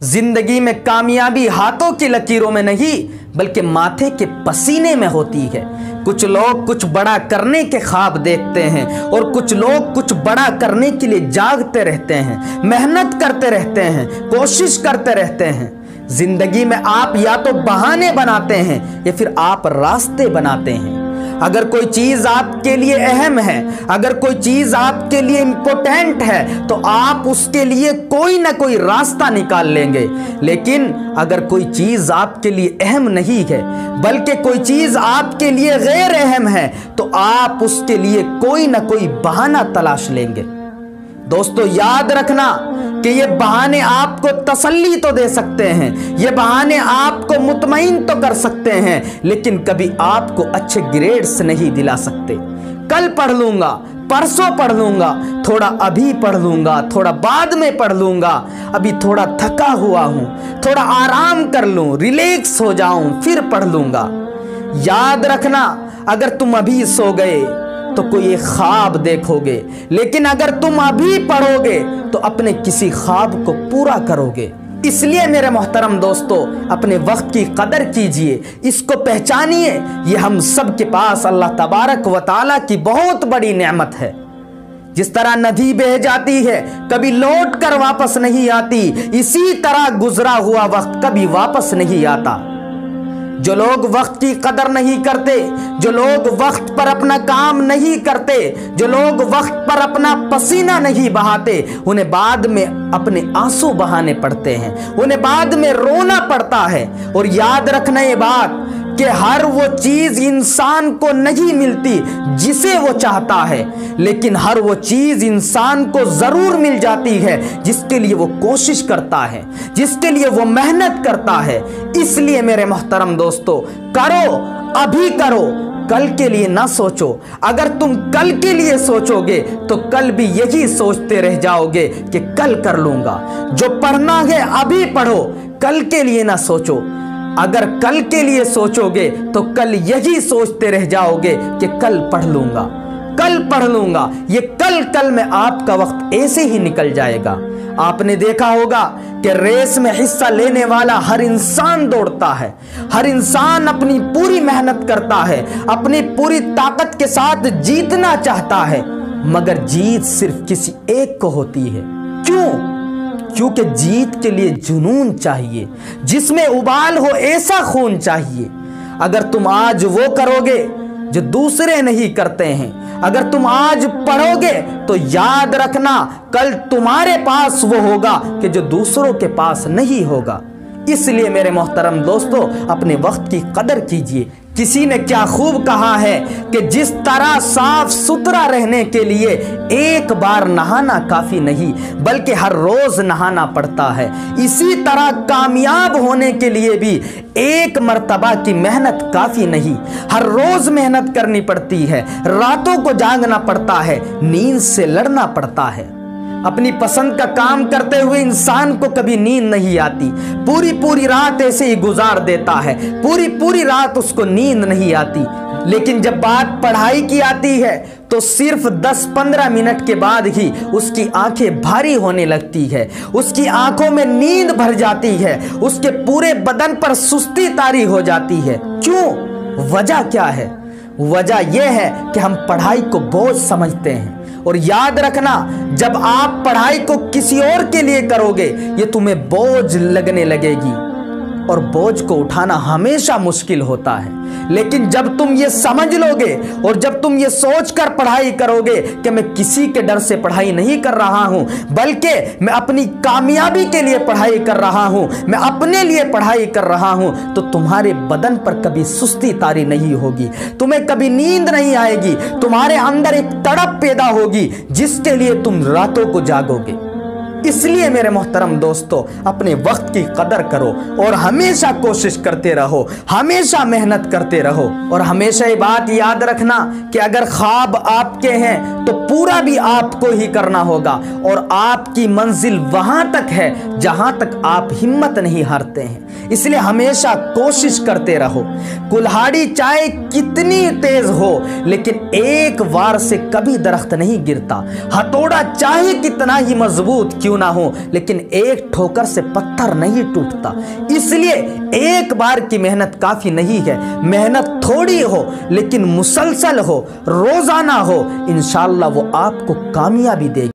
जिंदगी में कामयाबी हाथों की लकीरों में नहीं बल्कि माथे के पसीने में होती है। कुछ लोग कुछ बड़ा करने के ख्वाब देखते हैं और कुछ लोग कुछ बड़ा करने के लिए जागते रहते हैं, मेहनत करते रहते हैं, कोशिश करते रहते हैं। जिंदगी में आप या तो बहाने बनाते हैं या फिर आप रास्ते बनाते हैं। अगर कोई चीज आपके लिए अहम है, अगर कोई चीज आपके लिए इंपॉर्टेंट है तो आप उसके लिए कोई ना कोई रास्ता निकाल लेंगे। लेकिन अगर कोई चीज आपके लिए अहम नहीं है बल्कि कोई चीज आपके लिए गैर अहम है तो आप उसके लिए कोई ना कोई बहाना तलाश लेंगे। दोस्तों याद रखना कि ये बहाने आपको तसल्ली तो दे सकते हैं, ये बहाने आपको मुतमईन तो कर सकते हैं, लेकिन कभी आपको अच्छे ग्रेड्स नहीं दिला सकते। कल पढ़ लूंगा, परसों पढ़ लूंगा, थोड़ा अभी पढ़ लूंगा, थोड़ा बाद में पढ़ लूंगा, अभी थोड़ा थका हुआ हूं, थोड़ा आराम कर लूं, रिलैक्स हो जाऊं, फिर पढ़ लूंगा। याद रखना अगर तुम अभी सो गए तो कोई एक ख्वाब देखोगे, लेकिन अगर तुम अभी पढ़ोगे तो अपने किसी ख्वाब को पूरा करोगे। इसलिए मेरे मोहतरम दोस्तों अपने वक्त की कदर कीजिए, इसको पहचानिए। ये हम सब के पास अल्लाह तबारक व तआला की बहुत बड़ी नेमत है। जिस तरह नदी बह जाती है कभी लौट कर वापस नहीं आती, इसी तरह गुजरा हुआ वक्त कभी वापस नहीं आता। जो लोग वक्त की कदर नहीं करते, जो लोग वक्त पर अपना काम नहीं करते, जो लोग वक्त पर अपना पसीना नहीं बहाते, उन्हें बाद में अपने आंसू बहाने पड़ते हैं, उन्हें बाद में रोना पड़ता है। और याद रखना ये बात कि हर वो चीज इंसान को नहीं मिलती जिसे वो चाहता है, लेकिन हर वो चीज इंसान को जरूर मिल जाती है जिसके लिए वो कोशिश करता है, जिसके लिए वो मेहनत करता है। इसलिए मेरे मोहतरम दोस्तों करो, अभी करो, कल के लिए ना सोचो। अगर तुम कल के लिए सोचोगे तो कल भी यही सोचते रह जाओगे कि कल कर लूंगा। जो पढ़ना है अभी पढ़ो, कल के लिए ना सोचो। अगर कल के लिए सोचोगे तो कल यही सोचते रह जाओगे कि कल पढ़ लूंगा, कल पढ़ लूंगा। ये कल में आपका वक्त ऐसे ही निकल जाएगा। आपने देखा होगा कि रेस में हिस्सा लेने वाला हर इंसान दौड़ता है, हर इंसान अपनी पूरी मेहनत करता है, अपनी पूरी ताकत के साथ जीतना चाहता है, मगर जीत सिर्फ किसी एक को होती है। क्यों? क्योंकि जीत के लिए जुनून चाहिए, जिसमें उबाल हो ऐसा खून चाहिए। अगर तुम आज वो करोगे जो दूसरे नहीं करते हैं, अगर तुम आज पढ़ोगे तो याद रखना कल तुम्हारे पास वो होगा कि जो दूसरों के पास नहीं होगा। इसलिए मेरे मोहतरम दोस्तों अपने वक्त की कदर कीजिए। किसी ने क्या खूब कहा है कि जिस तरह साफ सुथरा रहने के लिए एक बार नहाना काफी नहीं बल्कि हर रोज नहाना पड़ता है, इसी तरह कामयाब होने के लिए भी एक मर्तबा की मेहनत काफी नहीं, हर रोज मेहनत करनी पड़ती है, रातों को जागना पड़ता है, नींद से लड़ना पड़ता है। अपनी पसंद का काम करते हुए इंसान को कभी नींद नहीं आती, पूरी रात ऐसे ही गुजार देता है, पूरी रात उसको नींद नहीं आती। लेकिन जब बात पढ़ाई की आती है तो सिर्फ 10-15 मिनट के बाद ही उसकी आंखें भारी होने लगती है, उसकी आंखों में नींद भर जाती है, उसके पूरे बदन पर सुस्ती तारी हो जाती है। क्यों? वजह क्या है? वजह यह है कि हम पढ़ाई को बोझ समझते हैं। और याद रखना जब आप पढ़ाई को किसी और के लिए करोगे ये तुम्हें बोझ लगने लगेगी और बोझ को उठाना हमेशा मुश्किल होता है। लेकिन जब तुम ये समझ लोगे और जब तुम ये सोचकर पढ़ाई करोगे कि मैं किसी के डर से पढ़ाई नहीं कर रहा हूं बल्कि मैं अपनी कामयाबी के लिए पढ़ाई कर रहा हूं, मैं अपने लिए पढ़ाई कर रहा हूं, तो तुम्हारे बदन पर कभी सुस्ती तारी नहीं होगी, तुम्हें कभी नींद नहीं आएगी, तुम्हारे अंदर एक तड़प पैदा होगी जिसके लिए तुम रातों को जागोगे। इसलिए मेरे मोहतरम दोस्तों अपने वक्त की कदर करो और हमेशा कोशिश करते रहो, हमेशा मेहनत करते रहो। और हमेशा ये बात याद रखना कि अगर ख्वाब आपके हैं तो पूरा भी आपको ही करना होगा और आपकी मंजिल वहां तक है जहां तक आप हिम्मत नहीं हारते हैं। इसलिए हमेशा कोशिश करते रहो। कुल्हाड़ी चाहे कितनी तेज हो लेकिन एक वार से कभी दरख्त नहीं गिरता, हथौड़ा चाहे कितना ही मजबूत क्यों کیوں نہ ہو لیکن ایک ٹھوکر سے پتھر نہیں ٹوٹتا، اس لیے ایک بار کی محنت کافی نہیں ہے، محنت تھوڑی ہو لیکن مسلسل ہو، روزانہ ہو، انشاءاللہ وہ آپ کو کامیابی دے گی۔